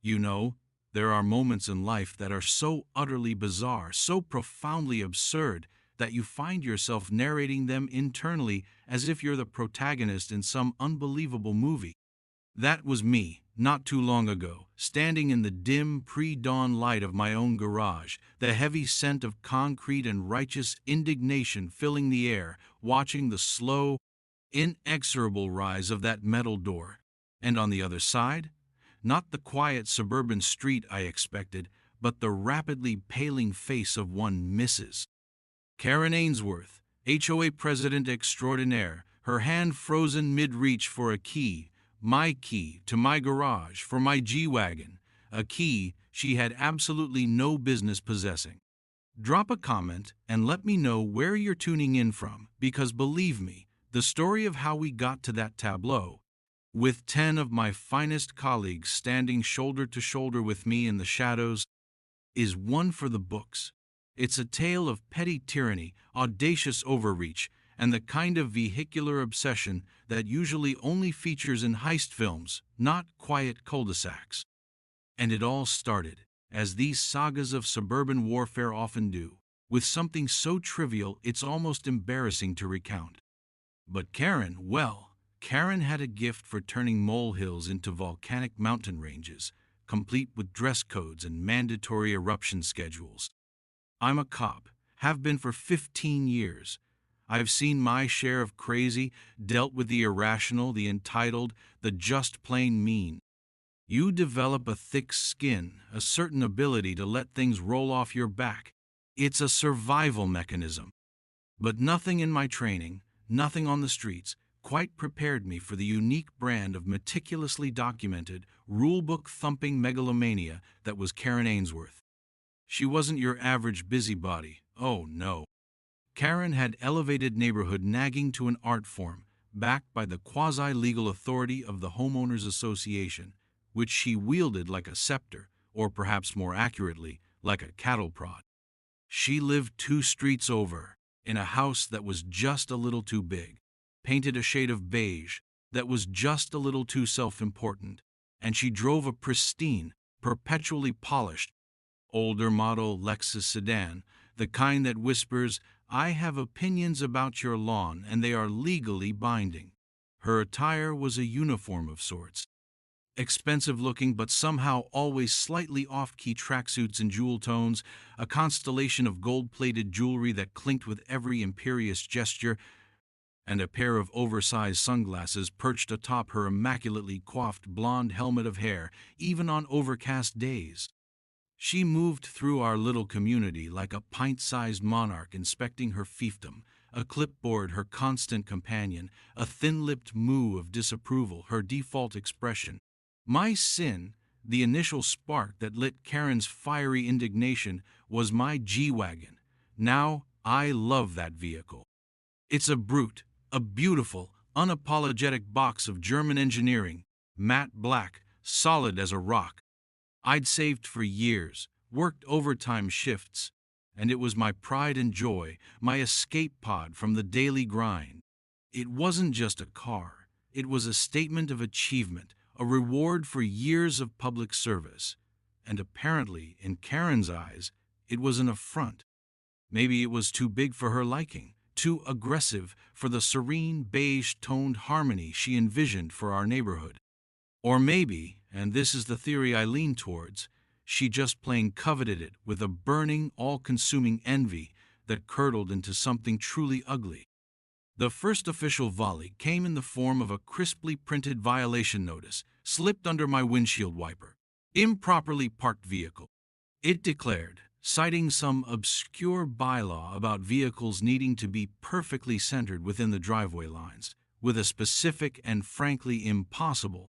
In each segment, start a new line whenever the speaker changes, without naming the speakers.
You know, there are moments in life that are so utterly bizarre, so profoundly absurd, that you find yourself narrating them internally as if you're the protagonist in some unbelievable movie. That was me, not too long ago, standing in the dim, pre-dawn light of my own garage, the heavy scent of concrete and righteous indignation filling the air, watching the slow, inexorable rise of that metal door. And on the other side, not the quiet suburban street I expected, but the rapidly paling face of one Mrs. Karen Ainsworth, HOA president extraordinaire, her hand frozen mid-reach for a key, my key to my garage for my G-Wagon, a key she had absolutely no business possessing. Drop a comment and let me know where you're tuning in from, because believe me, the story of how we got to that tableau, with 10 of my finest colleagues standing shoulder to shoulder with me in the shadows, is one for the books. It's a tale of petty tyranny, audacious overreach, and the kind of vehicular obsession that usually only features in heist films, not quiet cul-de-sacs. And it all started, as these sagas of suburban warfare often do, with something so trivial it's almost embarrassing to recount. But Karen, well, Karen had a gift for turning molehills into volcanic mountain ranges, complete with dress codes and mandatory eruption schedules. I'm a cop, have been for 15 years. I've seen my share of crazy, dealt with the irrational, the entitled, the just plain mean. You develop a thick skin, a certain ability to let things roll off your back. It's a survival mechanism. But nothing in my training, nothing on the streets, quite prepared me for the unique brand of meticulously documented, rulebook-thumping megalomania that was Karen Ainsworth. She wasn't your average busybody, oh no. Karen had elevated neighborhood nagging to an art form, backed by the quasi-legal authority of the Homeowners Association, which she wielded like a scepter, or perhaps more accurately, like a cattle prod. She lived 2 streets over, in a house that was just a little too big, painted a shade of beige that was just a little too self-important, and she drove a pristine, perpetually polished, older model Lexus sedan, the kind that whispers, "I have opinions about your lawn and they are legally binding." Her attire was a uniform of sorts. Expensive looking but somehow always slightly off-key tracksuits in jewel tones, a constellation of gold-plated jewelry that clinked with every imperious gesture, and a pair of oversized sunglasses perched atop her immaculately coiffed blonde helmet of hair, even on overcast days. She moved through our little community like a pint-sized monarch inspecting her fiefdom, a clipboard her constant companion, a thin-lipped moo of disapproval her default expression. My sin, the initial spark that lit Karen's fiery indignation, was my G-Wagon. Now, I love that vehicle. It's a brute, a beautiful, unapologetic box of German engineering, matte black, solid as a rock. I'd saved for years, worked overtime shifts, and it was my pride and joy, my escape pod from the daily grind. It wasn't just a car, it was a statement of achievement, a reward for years of public service. And apparently, in Karen's eyes, it was an affront. Maybe it was too big for her liking, too aggressive for the serene, beige-toned harmony she envisioned for our neighborhood. Or maybe, and this is the theory I lean towards, she just plain coveted it with a burning, all-consuming envy that curdled into something truly ugly. The first official volley came in the form of a crisply printed violation notice, slipped under my windshield wiper. Improperly parked vehicle. It declared, citing some obscure bylaw about vehicles needing to be perfectly centered within the driveway lines, with a specific and frankly impossible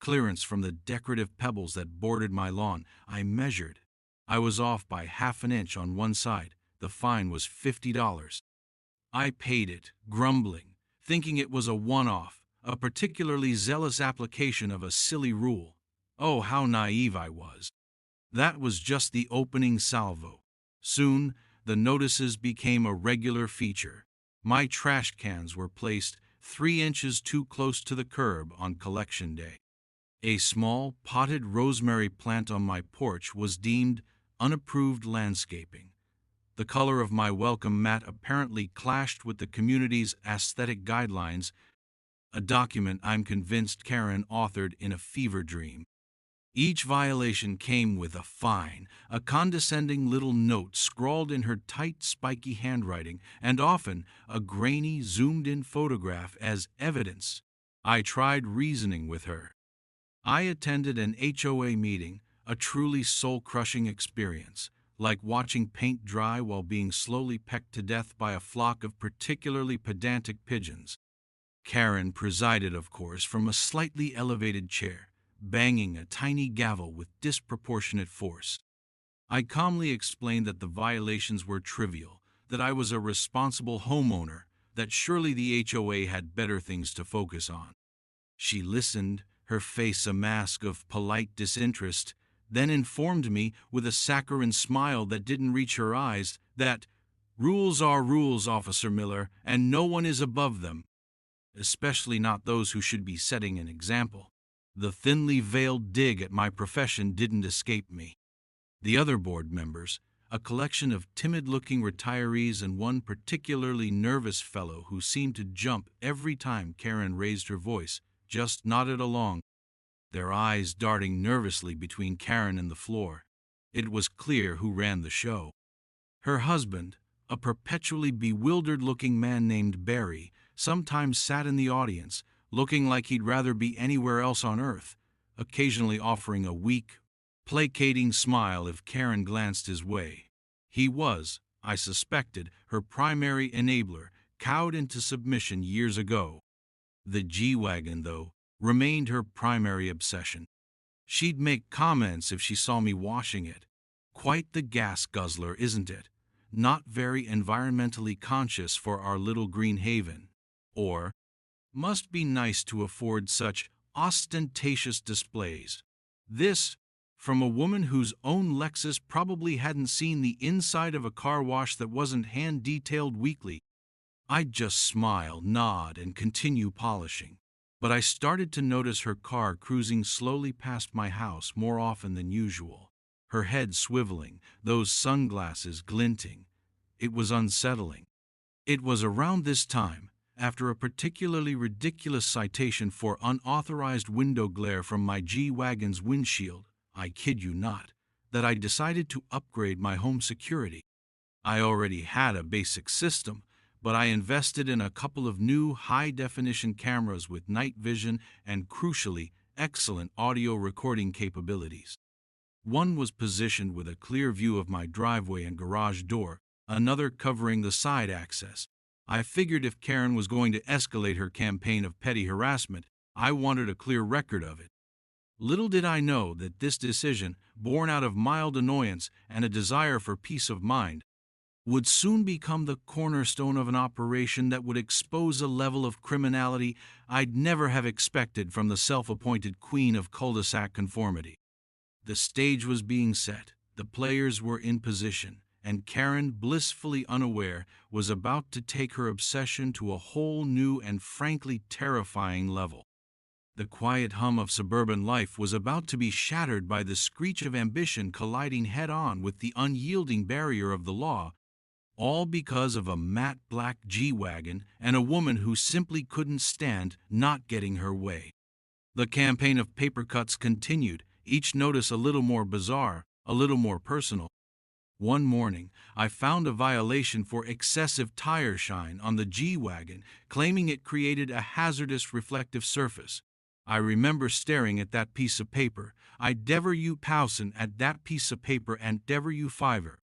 clearance from the decorative pebbles that bordered my lawn. I measured. I was off by half an inch on one side. The fine was $50. I paid it, grumbling, thinking it was a one-off, a particularly zealous application of a silly rule. Oh, how naive I was. That was just the opening salvo. Soon, the notices became a regular feature. My trash cans were placed 3 inches too close to the curb on collection day. A small, potted rosemary plant on my porch was deemed unapproved landscaping. The color of my welcome mat apparently clashed with the community's aesthetic guidelines, a document I'm convinced Karen authored in a fever dream. Each violation came with a fine, a condescending little note scrawled in her tight, spiky handwriting, and often a grainy, zoomed-in photograph as evidence. I tried reasoning with her. I attended an HOA meeting, a truly soul-crushing experience, like watching paint dry while being slowly pecked to death by a flock of particularly pedantic pigeons. Karen presided, of course, from a slightly elevated chair, banging a tiny gavel with disproportionate force. I calmly explained that the violations were trivial, that I was a responsible homeowner, that surely the HOA had better things to focus on. She listened, her face a mask of polite disinterest, then informed me with a saccharine smile that didn't reach her eyes that rules are rules, Officer Miller, and no one is above them, especially not those who should be setting an example. The thinly veiled dig at my profession didn't escape me. The other board members, a collection of timid-looking retirees and one particularly nervous fellow who seemed to jump every time Karen raised her voice, just nodded along, their eyes darting nervously between Karen and the floor. It was clear who ran the show. Her husband, a perpetually bewildered-looking man named Barry, sometimes sat in the audience, looking like he'd rather be anywhere else on earth, occasionally offering a weak, placating smile if Karen glanced his way. He was, I suspected, her primary enabler, cowed into submission years ago. The G-Wagon, though, remained her primary obsession. She'd make comments if she saw me washing it. Quite the gas guzzler, isn't it? Not very environmentally conscious for our little green haven. Or, must be nice to afford such ostentatious displays. This, from a woman whose own Lexus probably hadn't seen the inside of a car wash that wasn't hand-detailed weekly. I'd just smile, nod, and continue polishing. But I started to notice her car cruising slowly past my house more often than usual, her head swiveling, those sunglasses glinting. It was unsettling. It was around this time, after a particularly ridiculous citation for unauthorized window glare from my G-Wagon's windshield, I kid you not, that I decided to upgrade my home security. I already had a basic system, but I invested in a couple of new high-definition cameras with night vision and, crucially, excellent audio recording capabilities. One was positioned with a clear view of my driveway and garage door, another covering the side access. I figured if Karen was going to escalate her campaign of petty harassment, I wanted a clear record of it. Little did I know that this decision, born out of mild annoyance and a desire for peace of mind, would soon become the cornerstone of an operation that would expose a level of criminality I'd never have expected from the self-appointed queen of cul-de-sac conformity. The stage was being set, the players were in position, and Karen, blissfully unaware, was about to take her obsession to a whole new and frankly terrifying level. The quiet hum of suburban life was about to be shattered by the screech of ambition colliding head-on with the unyielding barrier of the law, all because of a matte black G-Wagon and a woman who simply couldn't stand not getting her way. The campaign of paper cuts continued, each notice a little more bizarre, a little more personal. One morning, I found a violation for excessive tire shine on the G-Wagon, claiming it created a hazardous reflective surface. I remember staring at that piece of paper. I'd dever you pausen at that piece of paper and dever you fiver.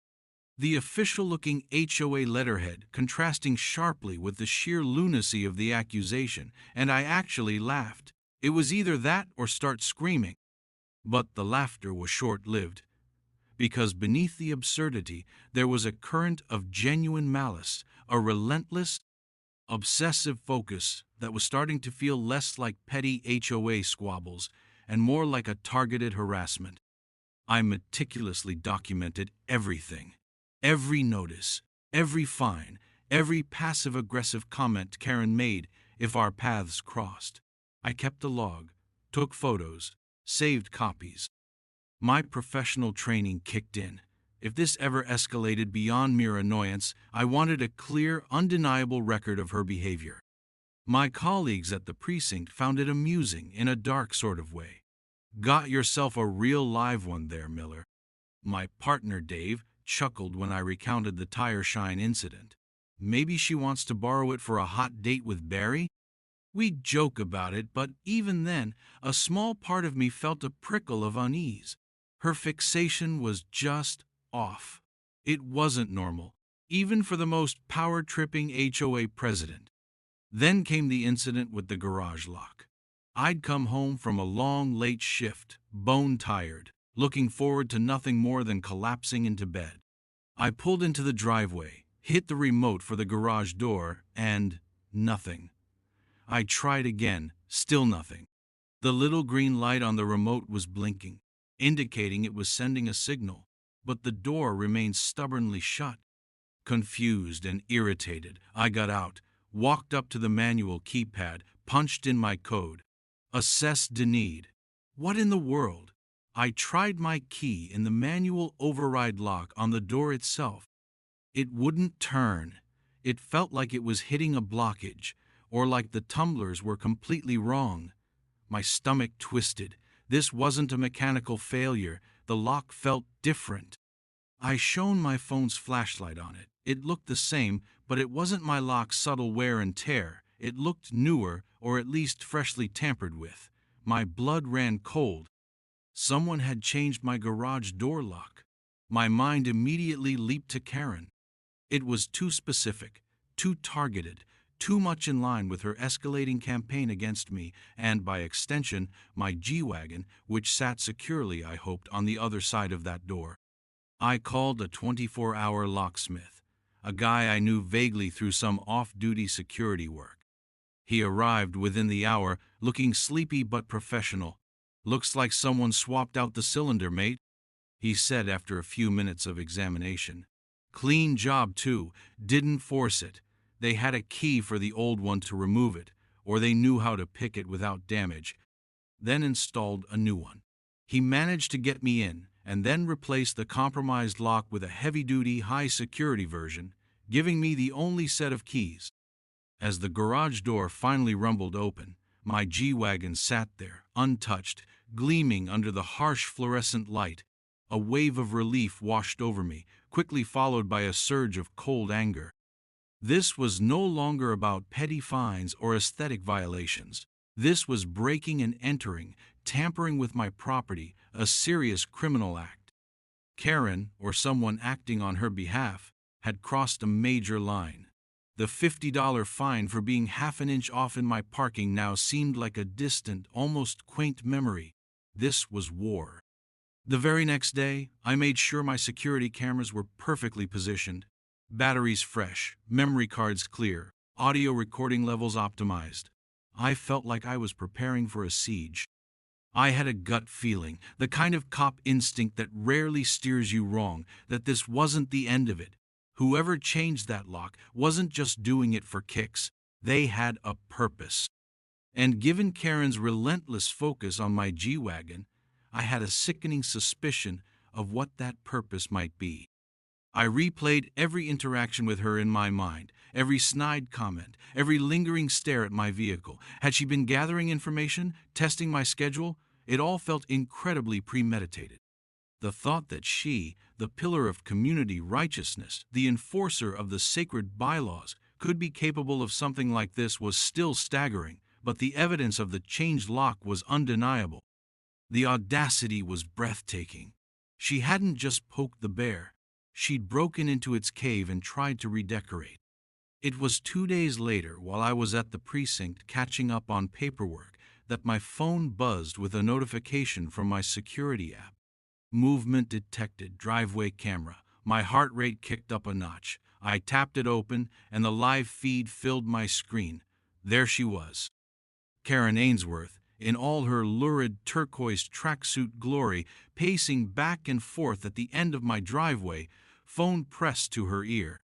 The official-looking HOA letterhead contrasting sharply with the sheer lunacy of the accusation, and I actually laughed. It was either that or start screaming. But the laughter was short-lived, because beneath the absurdity there was a current of genuine malice, a relentless, obsessive focus that was starting to feel less like petty HOA squabbles and more like a targeted harassment. I meticulously documented everything. Every notice, every fine, every passive-aggressive comment Karen made if our paths crossed. I kept a log, took photos, saved copies. My professional training kicked in. If this ever escalated beyond mere annoyance, I wanted a clear, undeniable record of her behavior. My colleagues at the precinct found it amusing in a dark sort of way. Got yourself a real live one there, Miller. My partner, Dave, chuckled when I recounted the tire shine incident. Maybe she wants to borrow it for a hot date with Barry? We joke about it, but even then, a small part of me felt a prickle of unease. Her fixation was just off. It wasn't normal, even for the most power-tripping HOA president. Then came the incident with the garage lock. I'd come home from a long, late shift, bone-tired, looking forward to nothing more than collapsing into bed. I pulled into the driveway, hit the remote for the garage door, and nothing. I tried again, still nothing. The little green light on the remote was blinking, indicating it was sending a signal, but the door remained stubbornly shut. Confused and irritated, I got out, walked up to the manual keypad, punched in my code. Assess denied. What in the world? I tried my key in the manual override lock on the door itself. It wouldn't turn. It felt like it was hitting a blockage, or like the tumblers were completely wrong. My stomach twisted. This wasn't a mechanical failure. The lock felt different. I shone my phone's flashlight on it. It looked the same, but it wasn't my lock's subtle wear and tear. It looked newer, or at least freshly tampered with. My blood ran cold. Someone had changed my garage door lock. My mind immediately leaped to Karen. It was too specific, too targeted, too much in line with her escalating campaign against me and, by extension, my G-Wagon, which sat securely, I hoped, on the other side of that door. I called a 24-hour locksmith, a guy I knew vaguely through some off-duty security work. He arrived within the hour, looking sleepy but professional. "Looks like someone swapped out the cylinder, mate," he said after a few minutes of examination. "Clean job, too. Didn't force it. They had a key for the old one to remove it, or they knew how to pick it without damage, then installed a new one. He managed to get me in, and then replaced the compromised lock with a heavy-duty, high-security version, giving me the only set of keys. As the garage door finally rumbled open, my G-Wagon sat there, untouched, gleaming under the harsh fluorescent light. A wave of relief washed over me, quickly followed by a surge of cold anger. This was no longer about petty fines or aesthetic violations. This was breaking and entering, tampering with my property, a serious criminal act. Karen, or someone acting on her behalf, had crossed a major line. The $50 fine for being half an inch off in my parking now seemed like a distant, almost quaint memory. This was war. The very next day, I made sure my security cameras were perfectly positioned. Batteries fresh, memory cards clear, audio recording levels optimized. I felt like I was preparing for a siege. I had a gut feeling, the kind of cop instinct that rarely steers you wrong, that this wasn't the end of it. Whoever changed that lock wasn't just doing it for kicks. They had a purpose. And given Karen's relentless focus on my G-Wagon, I had a sickening suspicion of what that purpose might be. I replayed every interaction with her in my mind, every snide comment, every lingering stare at my vehicle. Had she been gathering information, testing my schedule? It all felt incredibly premeditated. The thought that she, the pillar of community righteousness, the enforcer of the sacred bylaws, could be capable of something like this was still staggering, but the evidence of the changed lock was undeniable. The audacity was breathtaking. She hadn't just poked the bear. She'd broken into its cave and tried to redecorate. It was 2 days later, while I was at the precinct catching up on paperwork, that my phone buzzed with a notification from my security app. Movement detected, driveway camera. My heart rate kicked up a notch. I tapped it open, and the live feed filled my screen. There she was. Karen Ainsworth, in all her lurid turquoise tracksuit glory, pacing back and forth at the end of my driveway, phone pressed to her ear.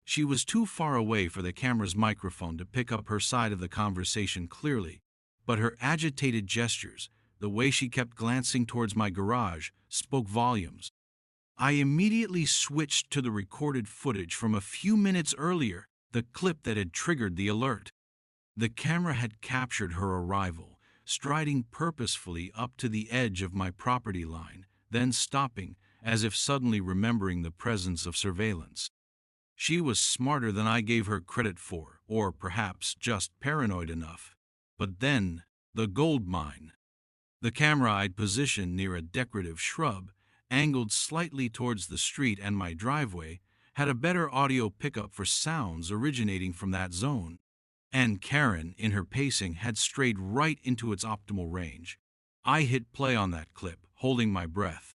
She was too far away for the camera's microphone to pick up her side of the conversation clearly, but her agitated gestures, The way she kept glancing towards my garage spoke volumes. I immediately switched to the recorded footage from a few minutes earlier, the clip that had triggered the alert. The camera had captured her arrival, striding purposefully up to the edge of my property line, then stopping, as if suddenly remembering the presence of surveillance. She was smarter than I gave her credit for, or perhaps just paranoid enough. But then, the gold mine. The camera I'd positioned near a decorative shrub, angled slightly towards the street and my driveway, had a better audio pickup for sounds originating from that zone. And Karen, in her pacing, had strayed right into its optimal range. I hit play on that clip, holding my breath.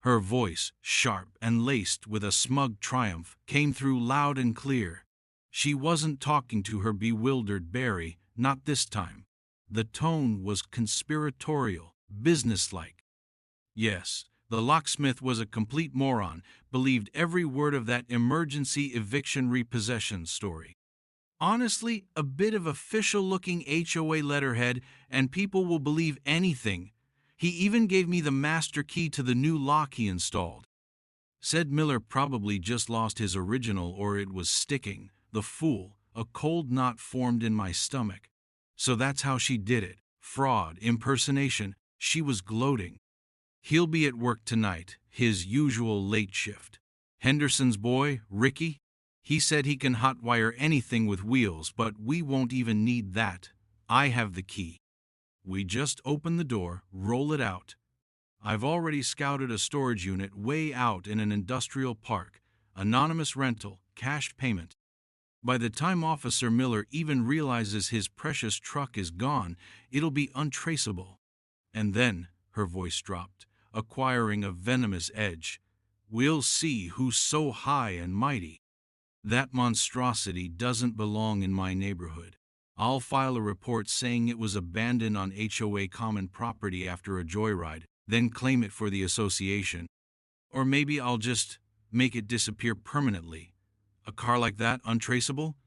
Her voice, sharp and laced with a smug triumph, came through loud and clear. She wasn't talking to her bewildered Barry, not this time. The tone was conspiratorial, businesslike. Yes, the locksmith was a complete moron, believed every word of that emergency eviction repossession story. Honestly, a bit of official-looking HOA letterhead, and people will believe anything. He even gave me the master key to the new lock he installed. Said Miller probably just lost his original or it was sticking. The fool, a cold knot formed in my stomach. So that's how she did it. Fraud, impersonation. She was gloating. He'll be at work tonight, his usual late shift. Henderson's boy, Ricky? He said he can hotwire anything with wheels, but we won't even need that. I have the key. We just open the door, roll it out. I've already scouted a storage unit way out in an industrial park. Anonymous rental, cash payment. By the time Officer Miller even realizes his precious truck is gone, it'll be untraceable. And then, her voice dropped, acquiring a venomous edge. We'll see who's so high and mighty. That monstrosity doesn't belong in my neighborhood. I'll file a report saying it was abandoned on HOA common property after a joyride, then claim it for the association. Or maybe I'll just make it disappear permanently. A car like that, untraceable?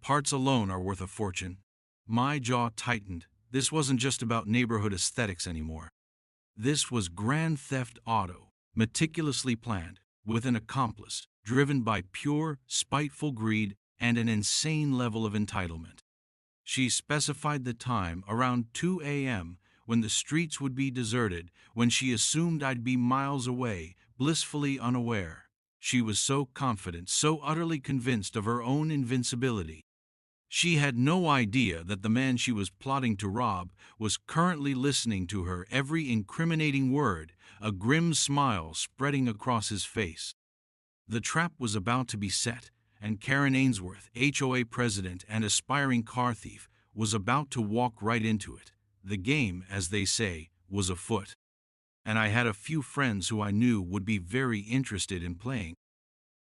Parts alone are worth a fortune. My jaw tightened. This wasn't just about neighborhood aesthetics anymore. This was Grand Theft Auto, meticulously planned, with an accomplice, driven by pure, spiteful greed and an insane level of entitlement. She specified the time, around 2 a.m., when the streets would be deserted, when she assumed I'd be miles away, blissfully unaware. She was so confident, so utterly convinced of her own invincibility. She had no idea that the man she was plotting to rob was currently listening to her every incriminating word, a grim smile spreading across his face. The trap was about to be set, and Karen Ainsworth, HOA president and aspiring car thief, was about to walk right into it. The game, as they say, was afoot. And I had a few friends who I knew would be very interested in playing.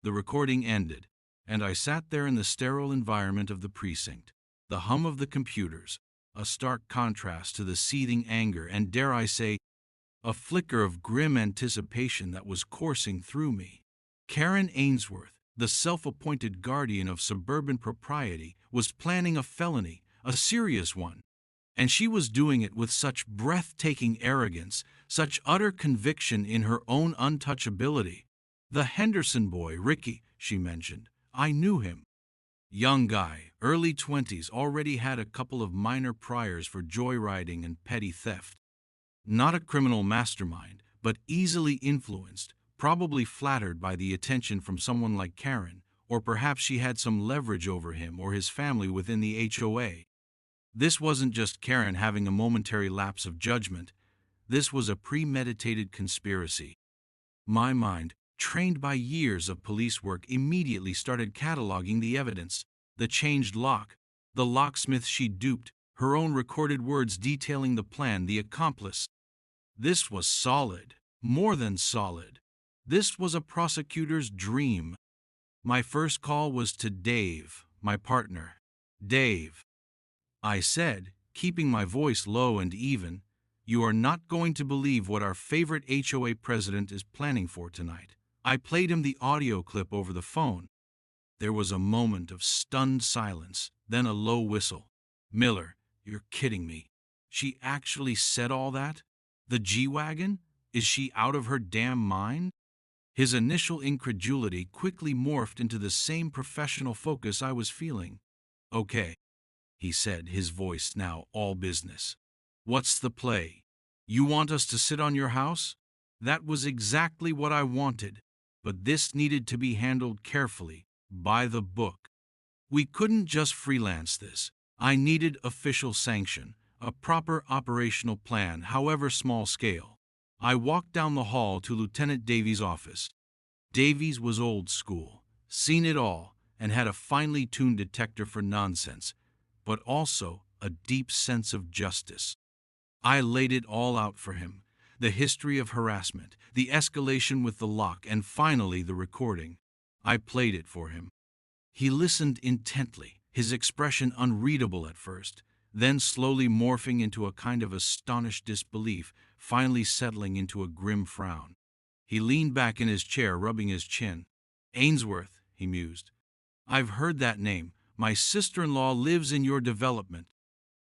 The recording ended, and I sat there in the sterile environment of the precinct. The hum of the computers, a stark contrast to the seething anger and, dare I say, a flicker of grim anticipation that was coursing through me. Karen Ainsworth, the self-appointed guardian of suburban propriety, was planning a felony, a serious one. And she was doing it with such breathtaking arrogance, such utter conviction in her own untouchability. The Henderson boy, Ricky, she mentioned. I knew him. Young guy, early 20s, already had a couple of minor priors for joyriding and petty theft. Not a criminal mastermind, but easily influenced, probably flattered by the attention from someone like Karen, or perhaps she had some leverage over him or his family within the HOA. This wasn't just Karen having a momentary lapse of judgment. This was a premeditated conspiracy. My mind, trained by years of police work, immediately started cataloging the evidence. The changed lock, the locksmith she duped, her own recorded words detailing the plan, the accomplice. This was solid, more than solid. This was a prosecutor's dream. My first call was to Dave, my partner. Dave, I said, keeping my voice low and even, you are not going to believe what our favorite HOA president is planning for tonight. I played him the audio clip over the phone. There was a moment of stunned silence, then a low whistle. Miller, you're kidding me. She actually said all that? The G-Wagon? Is she out of her damn mind? His initial incredulity quickly morphed into the same professional focus I was feeling. Okay, he said, his voice now all business. What's the play? You want us to sit on your house? That was exactly what I wanted, but this needed to be handled carefully, by the book. We couldn't just freelance this. I needed official sanction, a proper operational plan, however small scale. I walked down the hall to Lieutenant Davies' office. Davies was old school, seen it all, and had a finely tuned detector for nonsense, but also a deep sense of justice. I laid it all out for him, the history of harassment, the escalation with the lock, and finally the recording. I played it for him. He listened intently, his expression unreadable at first, then slowly morphing into a kind of astonished disbelief, finally settling into a grim frown. He leaned back in his chair, rubbing his chin. Ainsworth, he mused. I've heard that name. My sister-in-law lives in your development.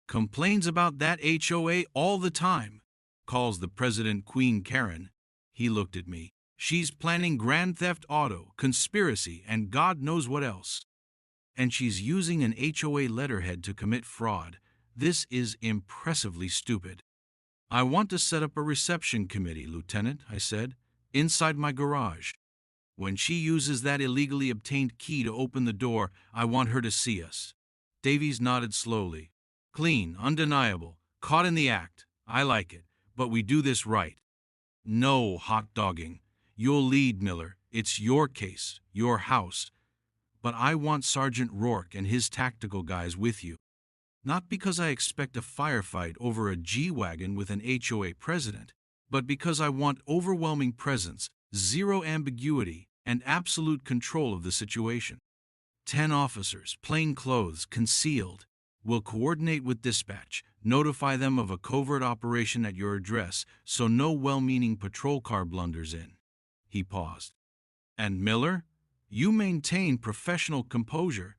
Complains about that HOA all the time. Calls the president Queen Karen. He looked at me. She's planning grand theft auto, conspiracy, and God knows what else. And she's using an HOA letterhead to commit fraud. This is impressively stupid. I want to set up a reception committee, Lieutenant, I said, inside my garage. When she uses that illegally obtained key to open the door, I want her to see us. Davies nodded slowly. Clean, undeniable, caught in the act. I like it, but we do this right. No hot-dogging. You'll lead, Miller. It's your case, your house. But I want Sergeant Rourke and his tactical guys with you. Not because I expect a firefight over a G-Wagon with an HOA president, but because I want overwhelming presence, zero ambiguity, and absolute control of the situation. 10 officers, plain clothes, concealed. Will coordinate with dispatch, notify them of a covert operation at your address so no well-meaning patrol car blunders in. He paused. And Miller? You maintain professional composure.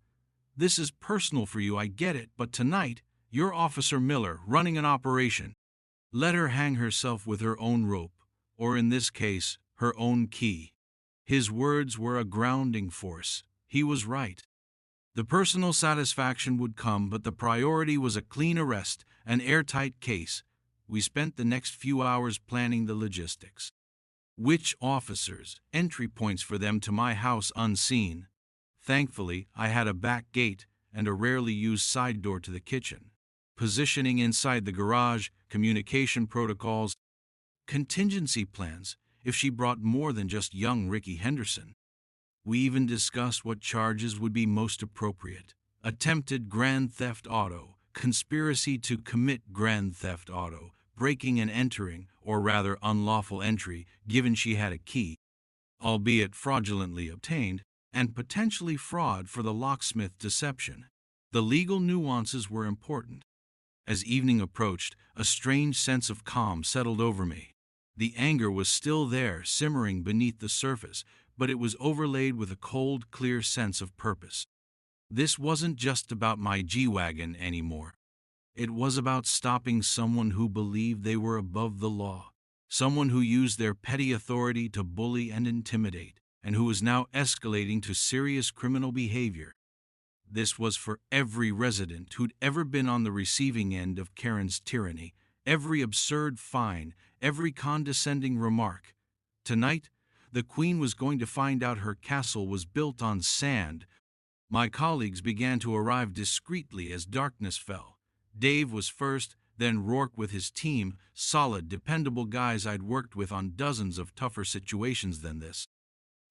This is personal for you, I get it, but tonight, you're Officer Miller running an operation. Let her hang herself with her own rope, or in this case, her own key. His words were a grounding force. He was right. The personal satisfaction would come, but the priority was a clean arrest, an airtight case. We spent the next few hours planning the logistics. Which officers, entry points for them to my house unseen. Thankfully, I had a back gate and a rarely used side door to the kitchen. Positioning inside the garage, communication protocols, contingency plans if she brought more than just young Ricky Henderson. We even discussed what charges would be most appropriate. Attempted grand theft auto, conspiracy to commit grand theft auto, breaking and entering, or rather unlawful entry, given she had a key, albeit fraudulently obtained, and potentially fraud for the locksmith deception. The legal nuances were important. As evening approached, a strange sense of calm settled over me. The anger was still there, simmering beneath the surface, but it was overlaid with a cold, clear sense of purpose. This wasn't just about my G-Wagon anymore. It was about stopping someone who believed they were above the law, someone who used their petty authority to bully and intimidate, and who was now escalating to serious criminal behavior. This was for every resident who'd ever been on the receiving end of Karen's tyranny, every absurd fine, every condescending remark. Tonight, the Queen was going to find out her castle was built on sand. My colleagues began to arrive discreetly as darkness fell. Dave was first, then Rourke with his team, solid, dependable guys I'd worked with on dozens of tougher situations than this.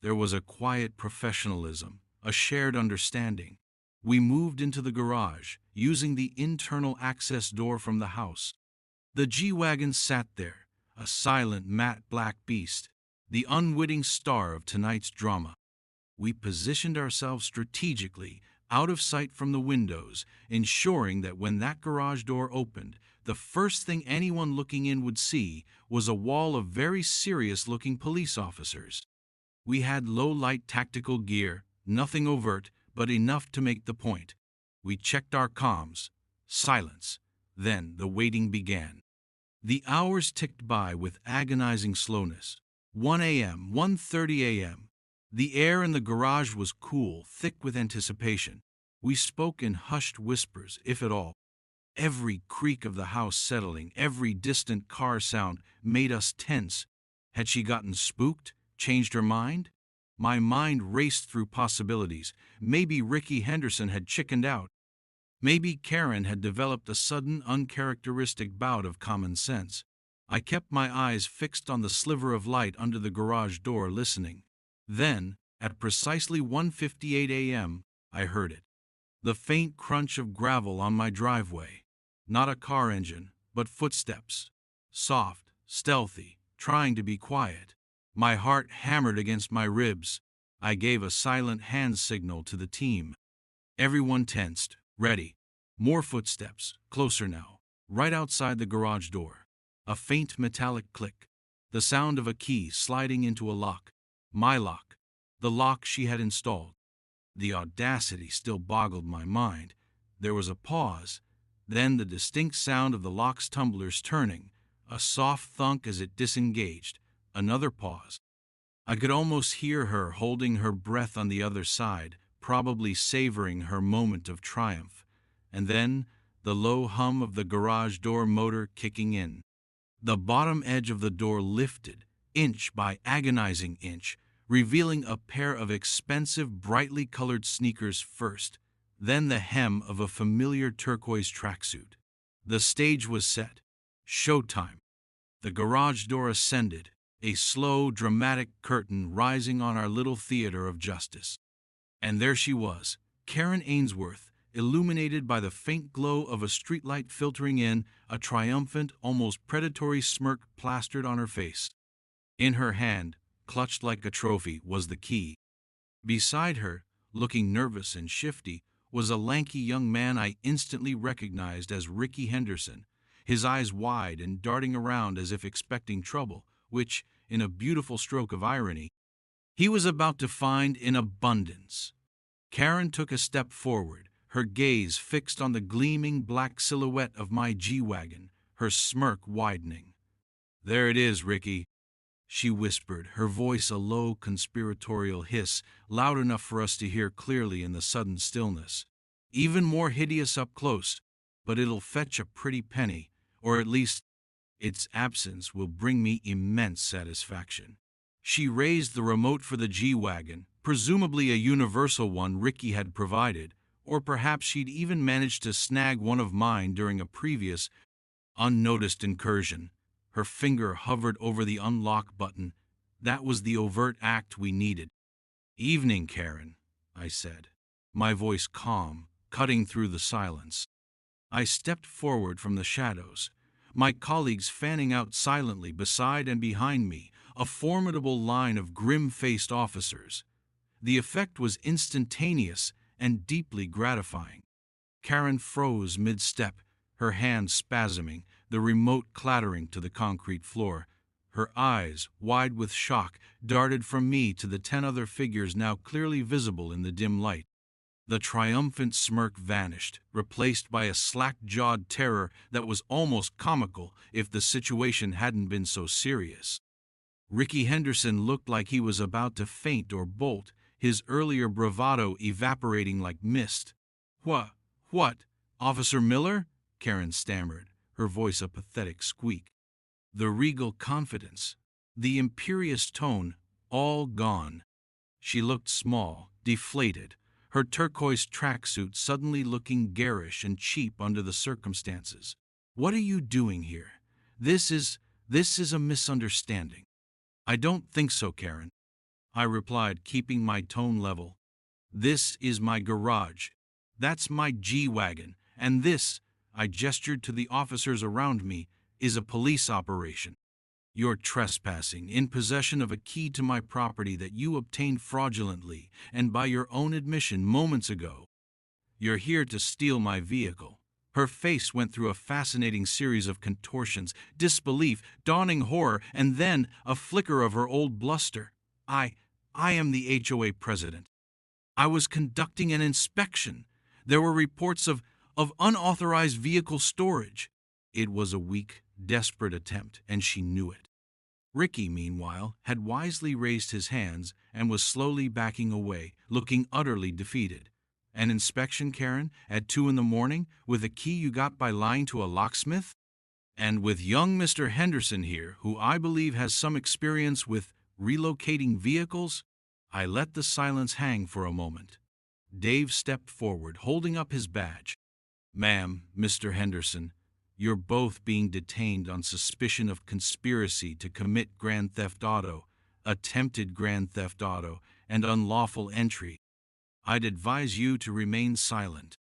There was a quiet professionalism, a shared understanding. We moved into the garage, using the internal access door from the house. The G-Wagon sat there, a silent, matte black beast, the unwitting star of tonight's drama. We positioned ourselves strategically, out of sight from the windows, ensuring that when that garage door opened, the first thing anyone looking in would see was a wall of very serious-looking police officers. We had low-light tactical gear, nothing overt, but enough to make the point. We checked our comms. Silence. Then the waiting began. The hours ticked by with agonizing slowness. 1 a.m., 1:30 a.m. The air in the garage was cool, thick with anticipation. We spoke in hushed whispers, if at all. Every creak of the house settling, every distant car sound made us tense. Had she gotten spooked? Changed her mind? My mind raced through possibilities. Maybe Ricky Henderson had chickened out. Maybe Karen had developed a sudden, uncharacteristic bout of common sense. I kept my eyes fixed on the sliver of light under the garage door, listening. Then, at precisely 1:58 a.m., I heard it. The faint crunch of gravel on my driveway. Not a car engine, but footsteps. Soft, stealthy, trying to be quiet. My heart hammered against my ribs. I gave a silent hand signal to the team. Everyone tensed, ready. More footsteps, closer now, right outside the garage door. A faint metallic click. The sound of a key sliding into a lock. My lock. The lock she had installed. The audacity still boggled my mind. There was a pause, then the distinct sound of the lock's tumblers turning, a soft thunk as it disengaged, another pause. I could almost hear her holding her breath on the other side, probably savoring her moment of triumph. And then, the low hum of the garage door motor kicking in. The bottom edge of the door lifted, inch by agonizing inch, revealing a pair of expensive, brightly colored sneakers first, then the hem of a familiar turquoise tracksuit. The stage was set. Showtime. The garage door ascended, a slow, dramatic curtain rising on our little theater of justice. And there she was, Karen Ainsworth, illuminated by the faint glow of a streetlight filtering in, a triumphant, almost predatory smirk plastered on her face. In her hand, clutched like a trophy, was the key. Beside her, looking nervous and shifty, was a lanky young man I instantly recognized as Ricky Henderson, his eyes wide and darting around as if expecting trouble, which, in a beautiful stroke of irony, he was about to find in abundance. Karen took a step forward, her gaze fixed on the gleaming black silhouette of my G-Wagon, her smirk widening. "There it is, Ricky," she whispered, her voice a low conspiratorial hiss, loud enough for us to hear clearly in the sudden stillness. "Even more hideous up close, but it'll fetch a pretty penny, or at least its absence will bring me immense satisfaction." She raised the remote for the G-Wagon, presumably a universal one Ricky had provided, or perhaps she'd even managed to snag one of mine during a previous, unnoticed incursion. Her finger hovered over the unlock button. That was the overt act we needed. "Evening, Karen," I said, my voice calm, cutting through the silence. I stepped forward from the shadows, my colleagues fanning out silently beside and behind me, a formidable line of grim-faced officers. The effect was instantaneous and deeply gratifying. Karen froze mid-step, her hands spasming, the remote clattering to the concrete floor. Her eyes, wide with shock, darted from me to the 10 other figures now clearly visible in the dim light. The triumphant smirk vanished, replaced by a slack-jawed terror that was almost comical if the situation hadn't been so serious. Ricky Henderson looked like he was about to faint or bolt, his earlier bravado evaporating like mist. What, Officer Miller?" Karen stammered, her voice a pathetic squeak. The regal confidence, the imperious tone, all gone. She looked small, deflated, her turquoise tracksuit suddenly looking garish and cheap under the circumstances. "What are you doing here? This is a misunderstanding." "I don't think so, Karen," I replied, keeping my tone level. "This is my garage. That's my G-Wagon, and this," I gestured to the officers around me, "is a police operation. You're trespassing, in possession of a key to my property that you obtained fraudulently and by your own admission moments ago. You're here to steal my vehicle." Her face went through a fascinating series of contortions, disbelief, dawning horror, and then a flicker of her old bluster. I am the HOA president. I was conducting an inspection. There were reports of unauthorized vehicle storage." It was a weak, desperate attempt, and she knew it. Ricky, meanwhile, had wisely raised his hands and was slowly backing away, looking utterly defeated. An inspection, Karen, at 2 in the morning, with a key you got by lying to a locksmith? And with young Mr. Henderson here, who I believe has some experience with relocating vehicles? I let the silence hang for a moment. Dave stepped forward, holding up his badge. Ma'am, Mr. Henderson, you're both being detained on suspicion of conspiracy to commit grand theft auto, attempted grand theft auto, and unlawful entry. I'd advise you to remain silent.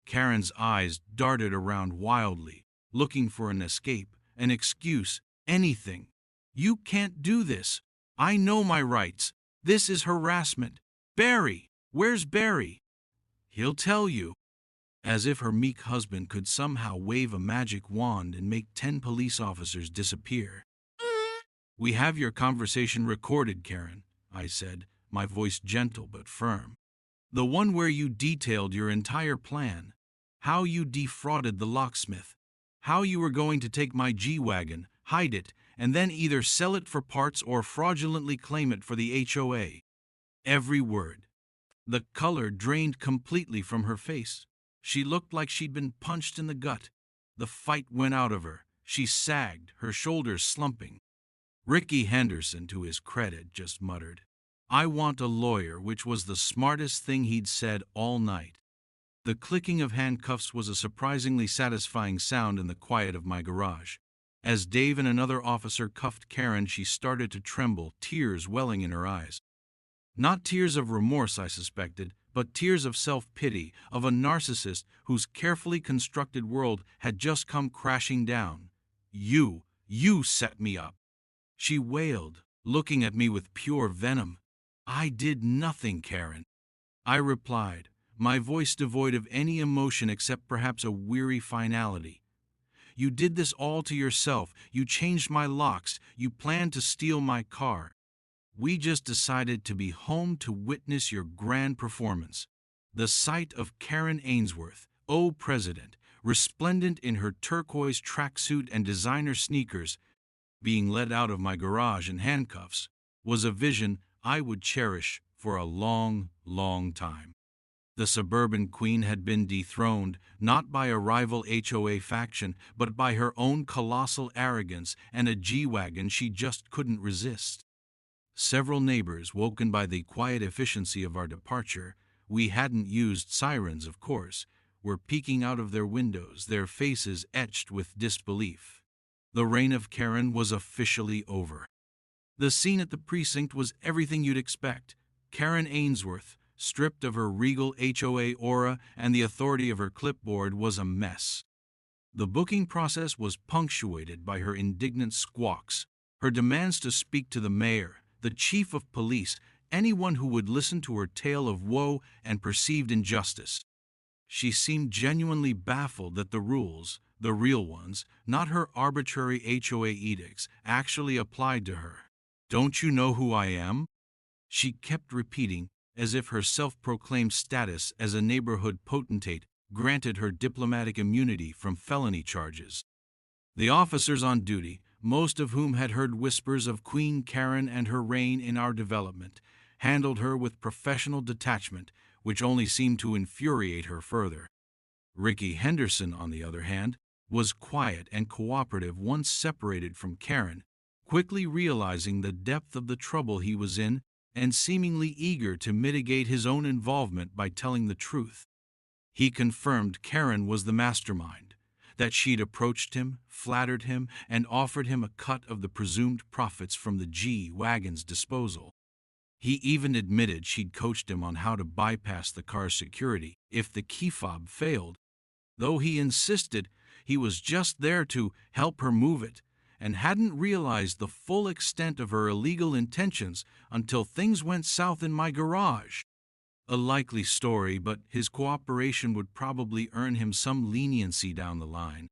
Karen's eyes darted around wildly, looking for an escape, an excuse, anything. You can't do this. I know my rights. This is harassment. Barry! Where's Barry? He'll tell you. As if her meek husband could somehow wave a magic wand and make 10 police officers disappear. We have your conversation recorded, Karen, I said, my voice gentle but firm. The one where you detailed your entire plan. How you defrauded the locksmith. How you were going to take my G-Wagon, hide it, and then either sell it for parts or fraudulently claim it for the HOA. Every word. The color drained completely from her face. She looked like she'd been punched in the gut. The fight went out of her. She sagged, her shoulders slumping. Ricky Henderson, to his credit, just muttered, "I want a lawyer," which was the smartest thing he'd said all night. The clicking of handcuffs was a surprisingly satisfying sound in the quiet of my garage. As Dave and another officer cuffed Karen, she started to tremble, tears welling in her eyes. Not tears of remorse, I suspected, but tears of self-pity, of a narcissist whose carefully constructed world had just come crashing down. You set me up," she wailed, looking at me with pure venom. "I did nothing, Karen," I replied, my voice devoid of any emotion except perhaps a weary finality. "You did this all to yourself. You changed my locks. You planned to steal my car. We just decided to be home to witness your grand performance." The sight of Karen Ainsworth, President, resplendent in her turquoise tracksuit and designer sneakers, being led out of my garage in handcuffs, was a vision I would cherish for a long, long time. The suburban queen had been dethroned, not by a rival HOA faction, but by her own colossal arrogance and a G-Wagon she just couldn't resist. Several neighbors, woken by the quiet efficiency of our departure, we hadn't used sirens, of course, were peeking out of their windows, their faces etched with disbelief. The reign of Karen was officially over. The scene at the precinct was everything you'd expect. Karen Ainsworth, stripped of her regal HOA aura and the authority of her clipboard, was a mess. The booking process was punctuated by her indignant squawks, her demands to speak to the mayor, the chief of police, anyone who would listen to her tale of woe and perceived injustice. She seemed genuinely baffled that the rules, the real ones, not her arbitrary HOA edicts, actually applied to her. "Don't you know who I am?" she kept repeating, as if her self-proclaimed status as a neighborhood potentate granted her diplomatic immunity from felony charges. The officers on duty, most of whom had heard whispers of Queen Karen and her reign in our development, handled her with professional detachment, which only seemed to infuriate her further. Ricky Henderson, on the other hand, was quiet and cooperative once separated from Karen, quickly realizing the depth of the trouble he was in and seemingly eager to mitigate his own involvement by telling the truth. He confirmed Karen was the mastermind, that she'd approached him, flattered him, and offered him a cut of the presumed profits from the G-Wagon's disposal. He even admitted she'd coached him on how to bypass the car's security if the key fob failed, though he insisted he was just there to help her move it and hadn't realized the full extent of her illegal intentions until things went south in my garage. A likely story, but his cooperation would probably earn him some leniency down the line.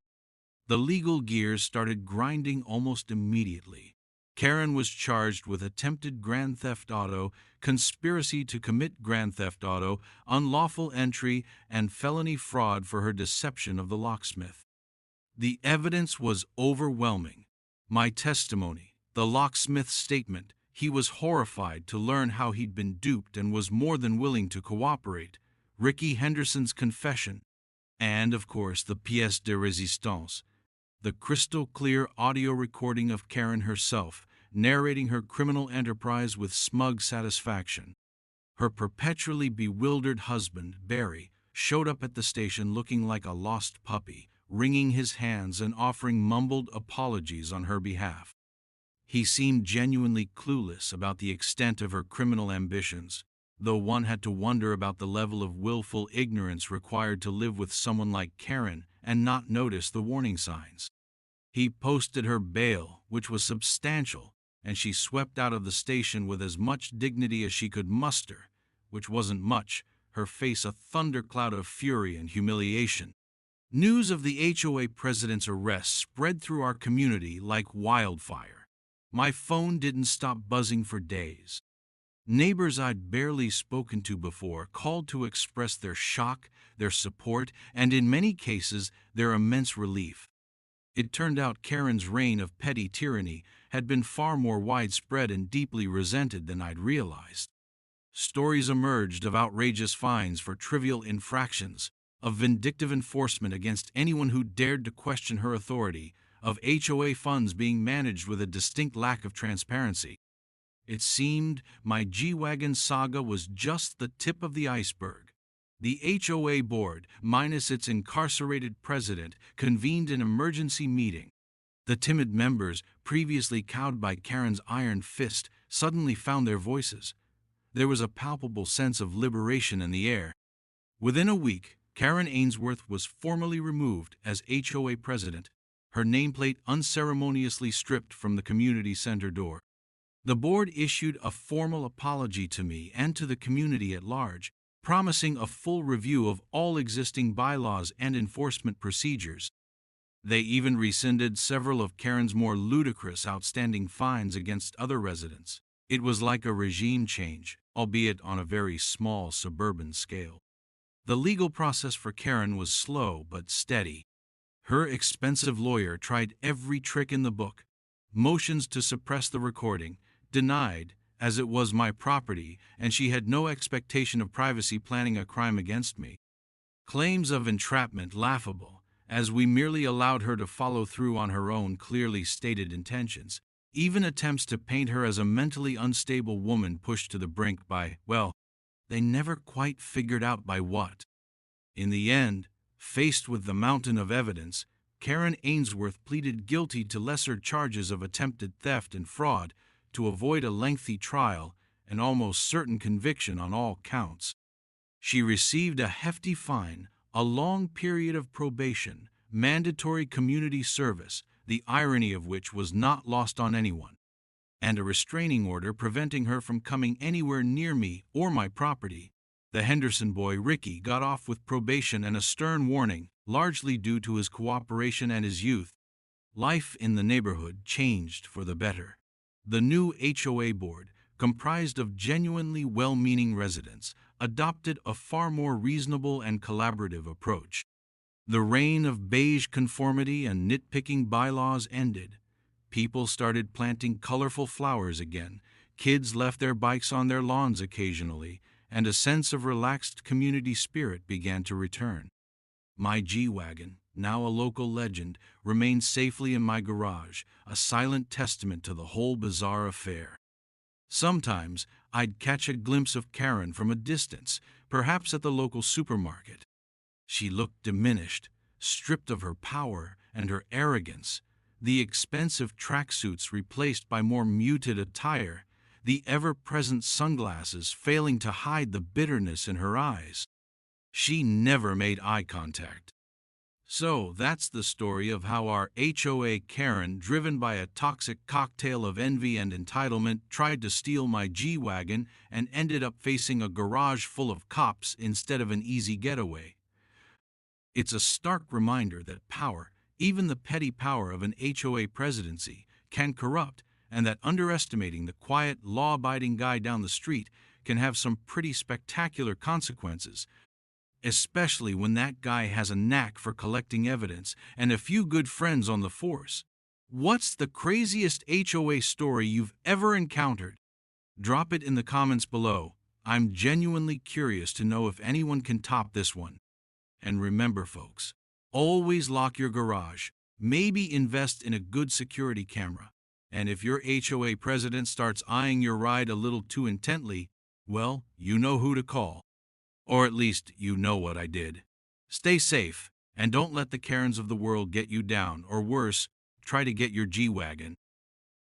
The legal gears started grinding almost immediately. Karen was charged with attempted grand theft auto, conspiracy to commit grand theft auto, unlawful entry, and felony fraud for her deception of the locksmith. The evidence was overwhelming. My testimony, the locksmith's statement, he was horrified to learn how he'd been duped and was more than willing to cooperate, Ricky Henderson's confession, and, of course, the pièce de résistance, the crystal-clear audio recording of Karen herself, narrating her criminal enterprise with smug satisfaction. Her perpetually bewildered husband, Barry, showed up at the station looking like a lost puppy, wringing his hands and offering mumbled apologies on her behalf. He seemed genuinely clueless about the extent of her criminal ambitions, though one had to wonder about the level of willful ignorance required to live with someone like Karen and not notice the warning signs. He posted her bail, which was substantial, and she swept out of the station with as much dignity as she could muster, which wasn't much, her face a thundercloud of fury and humiliation. News of the HOA president's arrest spread through our community like wildfire. My phone didn't stop buzzing for days. Neighbors I'd barely spoken to before called to express their shock, their support, and in many cases, their immense relief. It turned out Karen's reign of petty tyranny had been far more widespread and deeply resented than I'd realized. Stories emerged of outrageous fines for trivial infractions, of vindictive enforcement against anyone who dared to question her authority, of HOA funds being managed with a distinct lack of transparency. It seemed my G-Wagon saga was just the tip of the iceberg. The HOA board, minus its incarcerated president, convened an emergency meeting. The timid members, previously cowed by Karen's iron fist, suddenly found their voices. There was a palpable sense of liberation in the air. Within a week, Karen Ainsworth was formally removed as HOA president, her nameplate unceremoniously stripped from the community center door. The board issued a formal apology to me and to the community at large, promising a full review of all existing bylaws and enforcement procedures. They even rescinded several of Karen's more ludicrous outstanding fines against other residents. It was like a regime change, albeit on a very small suburban scale. The legal process for Karen was slow but steady. Her expensive lawyer tried every trick in the book. Motions to suppress the recording, denied, as it was my property and she had no expectation of privacy planning a crime against me. Claims of entrapment laughable, as we merely allowed her to follow through on her own clearly stated intentions. Even attempts to paint her as a mentally unstable woman pushed to the brink by, well, they never quite figured out by what. In the end, faced with the mountain of evidence, Karen Ainsworth pleaded guilty to lesser charges of attempted theft and fraud to avoid a lengthy trial and almost certain conviction on all counts. She received a hefty fine, a long period of probation, mandatory community service, the irony of which was not lost on anyone, and a restraining order preventing her from coming anywhere near me or my property. The Henderson boy Ricky got off with probation and a stern warning, largely due to his cooperation and his youth. Life in the neighborhood changed for the better. The new HOA board, comprised of genuinely well-meaning residents, adopted a far more reasonable and collaborative approach. The reign of beige conformity and nitpicking bylaws ended. People started planting colorful flowers again, kids left their bikes on their lawns occasionally, and a sense of relaxed community spirit began to return. My G-Wagon, now a local legend, remained safely in my garage, a silent testament to the whole bizarre affair. Sometimes I'd catch a glimpse of Karen from a distance, perhaps at the local supermarket. She looked diminished, stripped of her power and her arrogance, the expensive tracksuits replaced by more muted attire, the ever-present sunglasses failing to hide the bitterness in her eyes. She never made eye contact. So that's the story of how our HOA Karen, driven by a toxic cocktail of envy and entitlement, tried to steal my G-Wagon and ended up facing a garage full of cops instead of an easy getaway. It's a stark reminder that power, even the petty power of an HOA presidency, can corrupt, and that underestimating the quiet, law-abiding guy down the street can have some pretty spectacular consequences. especially when that guy has a knack for collecting evidence and a few good friends on the force. What's the craziest HOA story you've ever encountered? Drop it in the comments below. I'm genuinely curious to know if anyone can top this one. And remember, folks, always lock your garage. Maybe invest in a good security camera. And if your HOA president starts eyeing your ride a little too intently, well, you know who to call. Or at least you know what I did. Stay safe, and don't let the Karens of the world get you down, or worse, try to get your G-Wagon.